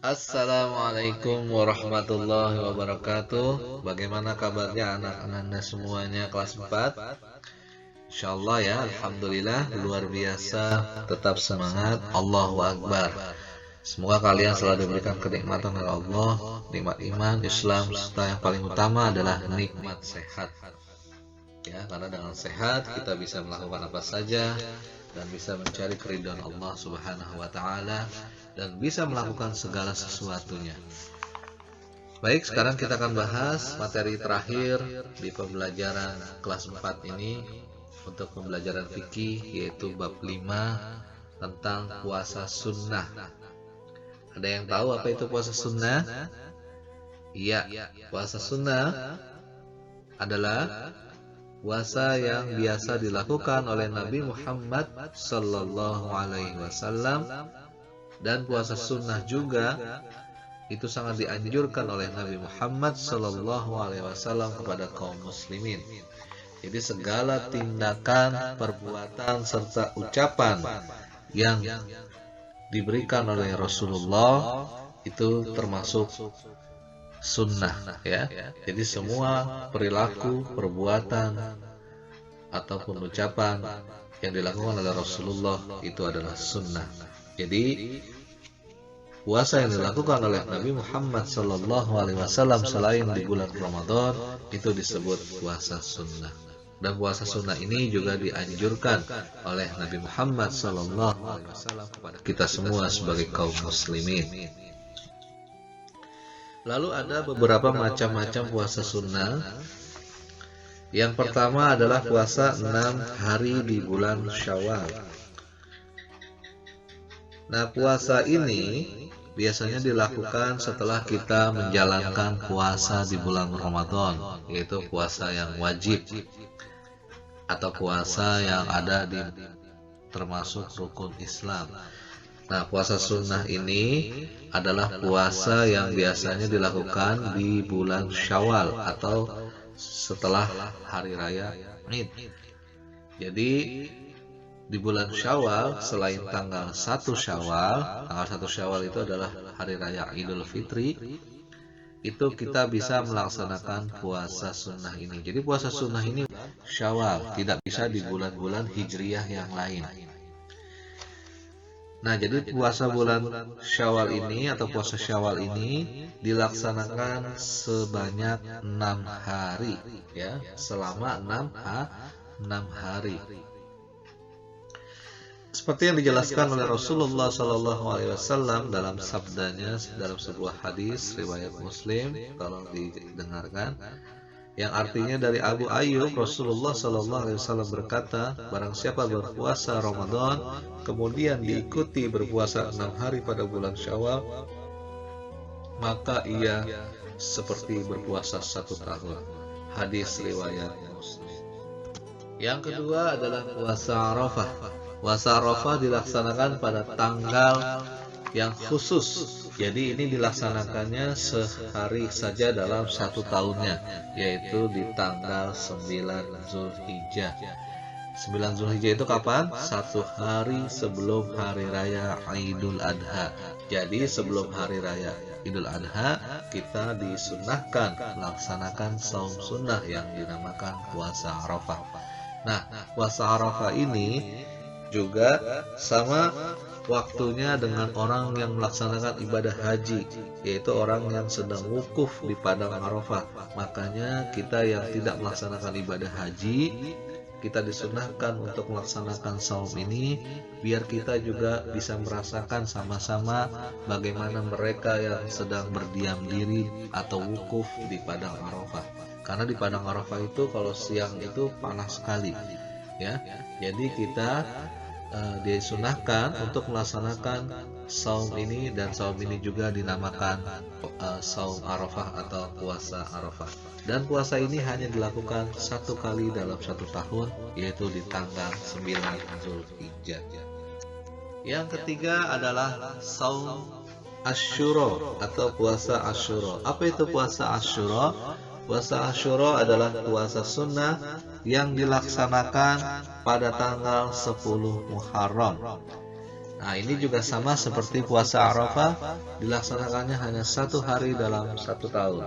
Assalamualaikum warahmatullahi wabarakatuh. Bagaimana kabarnya anak-anak Anda semuanya kelas 4? Insyaallah ya, alhamdulillah luar biasa, tetap semangat, Allahu Akbar. Semoga kalian selalu diberikan kenikmatan oleh Allah, nikmat iman, Islam, serta yang paling utama adalah nikmat sehat. Ya, karena dengan sehat kita bisa melakukan apa saja dan bisa mencari keridhaan Allah Subhanahu wa taala dan bisa melakukan segala sesuatunya. Baik, sekarang kita akan bahas materi terakhir di pembelajaran kelas 4 ini untuk pembelajaran fikih, yaitu bab 5 tentang puasa sunnah. Ada yang tahu apa itu puasa sunnah? Iya, puasa sunnah adalah puasa yang biasa dilakukan oleh Nabi Muhammad sallallahu alaihi wasallam, dan puasa sunnah juga itu sangat dianjurkan oleh Nabi Muhammad sallallahu alaihi wasallam kepada kaum muslimin. Jadi segala tindakan, perbuatan serta ucapan yang diberikan oleh Rasulullah itu termasuk sunnah ya. Jadi semua perilaku, perbuatan ataupun ucapan yang dilakukan oleh Rasulullah itu adalah sunnah. Jadi puasa yang dilakukan oleh Nabi Muhammad SAW selain di bulan Ramadan itu disebut puasa sunnah. Dan puasa sunnah ini juga dianjurkan oleh Nabi Muhammad SAW kepada kita semua sebagai kaum muslimin. Lalu ada beberapa macam-macam puasa sunnah. Yang pertama adalah puasa 6 hari di bulan Syawal. Nah, puasa ini biasanya dilakukan setelah kita menjalankan puasa di bulan Ramadan, yaitu puasa yang wajib atau puasa yang ada di termasuk rukun Islam. Nah, puasa sunnah ini adalah puasa yang biasanya dilakukan di bulan Syawal atau setelah hari raya Id. Jadi di bulan Syawal, selain tanggal 1 Syawal, tanggal 1 Syawal itu adalah hari raya Idul Fitri, itu kita bisa melaksanakan puasa sunnah ini. Jadi puasa sunnah ini Syawal, tidak bisa di bulan-bulan Hijriyah yang lain. Nah, jadi puasa bulan Syawal ini atau puasa Syawal ini dilaksanakan sebanyak 6 hari ya, selama 6 hari. Seperti yang dijelaskan oleh Rasulullah SAW dalam sabdanya dalam sebuah hadis riwayat Muslim, tolong didengarkan, yang artinya dari Abu Ayyub, Rasulullah SAW berkata, barang siapa berpuasa Ramadan kemudian diikuti berpuasa 6 hari pada bulan Syawal, maka ia seperti berpuasa 1 tahun. Hadis riwayat Muslim. Yang kedua adalah puasa Arafah. Puasa Arafah dilaksanakan pada tanggal yang khusus. Jadi ini dilaksanakannya sehari saja dalam 1 tahunnya, yaitu di tanggal 9 Zulhijjah. 9 Zulhijjah itu kapan? 1 hari sebelum hari raya Idul Adha. Jadi sebelum hari raya Idul Adha kita disunahkan melaksanakan saum sunnah yang dinamakan puasa Arafah. Nah, puasa Arafah ini juga sama waktunya dengan orang yang melaksanakan ibadah haji, yaitu orang yang sedang wukuf di padang Arafah. Makanya kita yang tidak melaksanakan ibadah haji, kita disunahkan untuk melaksanakan saum ini biar kita juga bisa merasakan sama-sama bagaimana mereka yang sedang berdiam diri atau wukuf di padang Arafah. Karena di padang Arafah itu kalau siang itu panas sekali ya. Jadi kita disunahkan untuk melaksanakan saum ini, dan saum ini juga dinamakan saum Arafah atau puasa Arafah. Dan puasa ini hanya dilakukan 1 kali dalam 1 tahun, yaitu di tanggal 9 Zulhijjah. Yang ketiga adalah saum Asyura atau puasa Asyura. Apa itu puasa Asyura? Puasa Asyura adalah puasa sunnah yang dilaksanakan pada tanggal 10 Muharram. Nah, ini juga sama seperti puasa Arafah, dilaksanakannya hanya 1 hari dalam 1 tahun.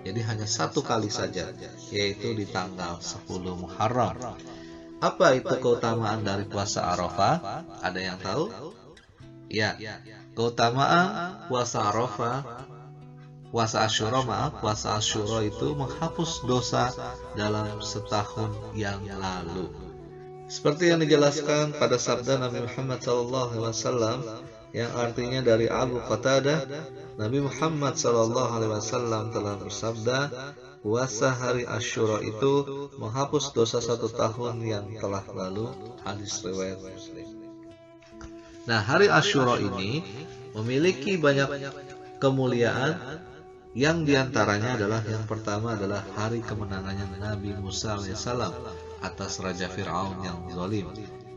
Jadi hanya 1 kali saja, yaitu di tanggal 10 Muharram. Apa itu keutamaan dari puasa Arafah? Ada yang tahu? Ya, keutamaan puasa Arafah, puasa Asyura itu menghapus dosa dalam setahun yang lalu. Seperti yang dijelaskan pada sabda Nabi Muhammad SAW, yang artinya dari Abu Qatadah, Nabi Muhammad SAW telah bersabda, puasa hari Asyura itu menghapus dosa 1 tahun yang telah lalu. Hadis riwayat Muslim. Nah, hari Asyura ini memiliki banyak kemuliaan, yang diantaranya adalah yang pertama adalah hari kemenangannya Nabi Musa alaihissalam atas Raja Fir'aun yang zalim.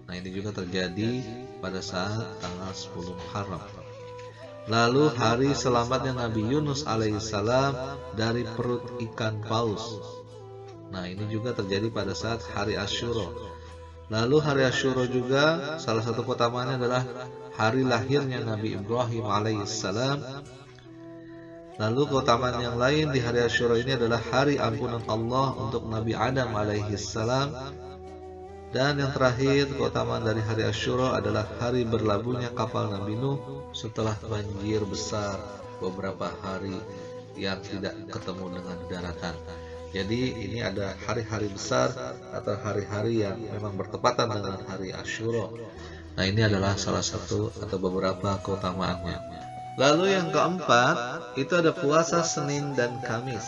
Nah, ini juga terjadi pada saat tanggal 10 Muharram. Lalu hari selamatnya Nabi Yunus alaihissalam dari perut ikan paus. Nah, ini juga terjadi pada saat hari Asyura. Lalu hari Asyura juga salah satu keutamaannya adalah hari lahirnya Nabi Ibrahim alaihissalam. Lalu keutamaan yang lain di hari Asyura ini adalah hari ampunan Allah untuk Nabi Adam alaihissalam. Dan yang terakhir, keutamaan dari hari Asyura adalah hari berlabuhnya kapal Nabi Nuh setelah banjir besar beberapa hari yang tidak ketemu dengan daratan. Jadi ini ada hari-hari besar atau hari-hari yang memang bertepatan dengan hari Asyura. Nah, ini adalah salah satu atau beberapa keutamaannya. Lalu yang keempat, itu ada puasa Senin dan Kamis.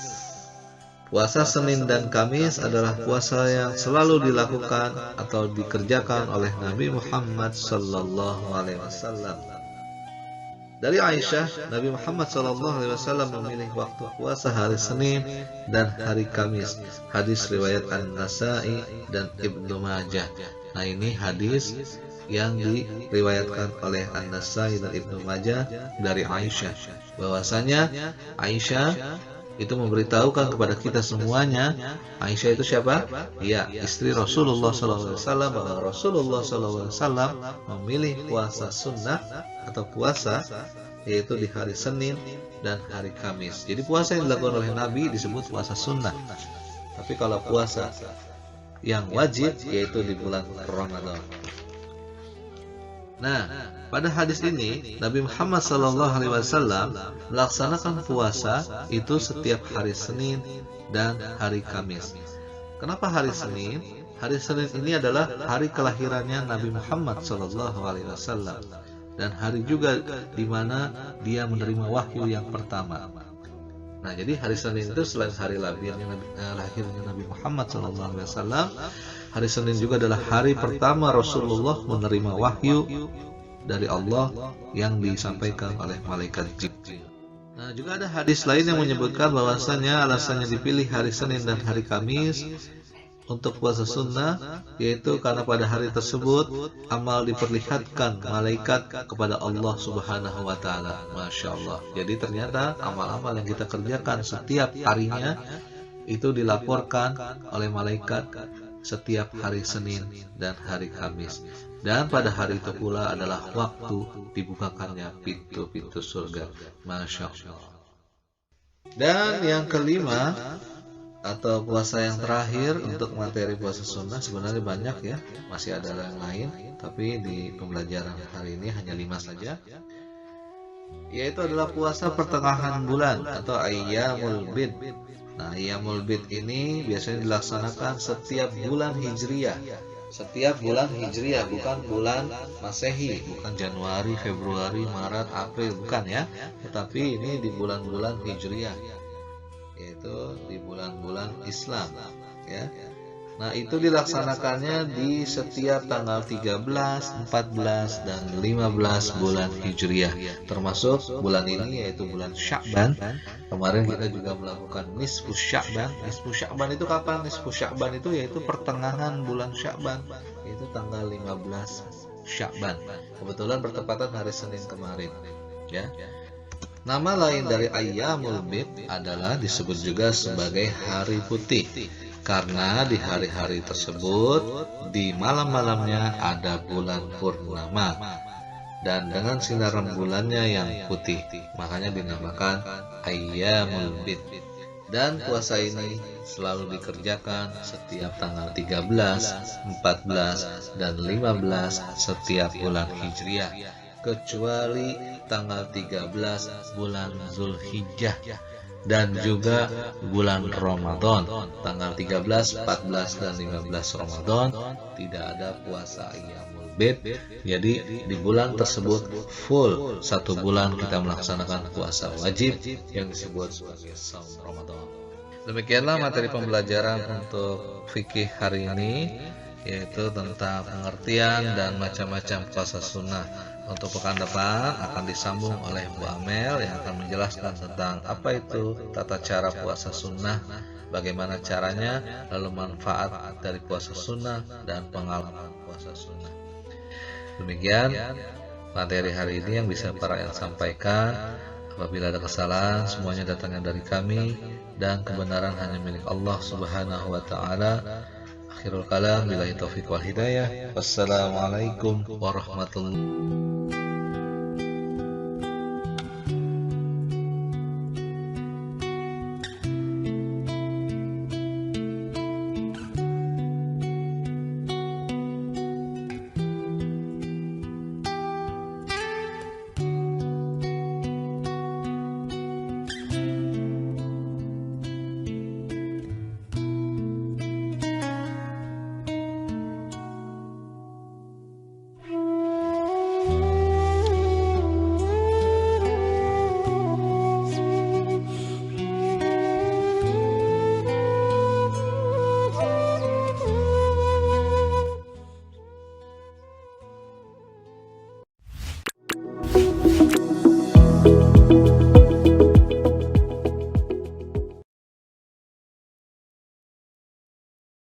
Puasa Senin dan Kamis adalah puasa yang selalu dilakukan atau dikerjakan oleh Nabi Muhammad SAW. Dari Aisyah, Nabi Muhammad SAW memilih waktu puasa hari Senin dan hari Kamis. Hadis riwayat An-Nasa'i dan Ibnu Majah. Nah, ini hadis yang diriwayatkan oleh An-Nasai dan Ibnu Majah dari Aisyah, bahwasanya Aisyah itu memberitahukan kepada kita semuanya. Aisyah itu siapa? Ya, istri Rasulullah SAW, bahwa Rasulullah SAW memilih puasa sunnah atau puasa yaitu di hari Senin dan hari Kamis. Jadi puasa yang dilakukan oleh Nabi disebut puasa sunnah. Tapi kalau puasa yang wajib yaitu di bulan Ramadan. Nah, pada hadis ini Nabi Muhammad SAW melaksanakan puasa itu setiap hari Senin dan hari Kamis. Kenapa hari Senin? Hari Senin ini adalah hari kelahirannya Nabi Muhammad SAW dan hari juga di mana dia menerima wahyu yang pertama. Nah, jadi hari Senin itu selain hari lahirnya Nabi Muhammad SAW, hari Senin juga adalah hari pertama Rasulullah menerima wahyu dari Allah yang disampaikan oleh malaikat Jibril. Nah, juga ada hadis lain yang menyebutkan bahwasanya alasannya dipilih hari Senin dan hari Kamis untuk puasa sunnah, yaitu karena pada hari tersebut amal diperlihatkan malaikat kepada Allah Subhanahu wa Ta'ala. Masya Allah. Jadi ternyata amal-amal yang kita kerjakan setiap harinya itu dilaporkan oleh malaikat setiap hari Senin dan hari Kamis. Dan pada hari itu pula adalah waktu dibukakannya pintu-pintu surga. Masya Allah. Dan yang kelima atau puasa yang terakhir untuk materi puasa sunnah, sebenarnya banyak ya, masih ada yang lain, tapi di pembelajaran hari ini hanya 5 saja, yaitu adalah puasa pertengahan bulan atau Ayyamul Bid. Nah, Ayyamul Bid ini biasanya dilaksanakan setiap bulan Hijriyah. Setiap bulan Hijriyah, bukan bulan Masehi, bukan Januari, Februari, Maret, April, bukan ya, tetapi ini di bulan-bulan Hijriyah, yaitu di bulan-bulan Islam ya. Nah, itu dilaksanakannya di setiap tanggal 13, 14 dan 15 bulan Hijriyah, termasuk bulan ini yaitu bulan Sya'ban. Kemarin kita juga melakukan nisfu Sya'ban. Nisfu Sya'ban itu kapan? Nisfu Sya'ban itu yaitu pertengahan bulan Sya'ban, yaitu tanggal 15 Sya'ban. Kebetulan bertepatan hari Senin kemarin ya. Nama lain dari Ayyamul Bid adalah disebut juga sebagai hari putih, karena di hari-hari tersebut di malam-malamnya ada bulan purnama. dan dengan sinar rembulannya yang putih, makanya dinamakan Ayyamul Bid. Dan puasa ini selalu dikerjakan setiap tanggal 13, 14, dan 15 setiap bulan Hijriah, kecuali tanggal 13 bulan Zulhijjah dan juga bulan Ramadan. Tanggal 13, 14, dan 15 Ramadan tidak ada puasa Ayyamul Bid. Jadi di bulan tersebut full 1 bulan kita melaksanakan puasa wajib yang disebut sebagai saum Ramadan. Demikianlah materi pembelajaran untuk fikih hari ini, yaitu tentang pengertian dan macam-macam puasa sunnah. Untuk pekan depan akan disambung oleh Bu Amel yang akan menjelaskan tentang apa itu tata cara puasa sunnah, bagaimana caranya, lalu manfaat dari puasa sunnah dan pengalaman puasa sunnah. Demikian materi hari ini yang bisa para yang sampaikan. Apabila ada kesalahan, semuanya datangnya dari kami dan kebenaran hanya milik Allah Subhanahu wa taala. Akhirul kalam, billahi taufiq wal hidayah. Wassalamualaikum warahmatullahi wabarakatuh.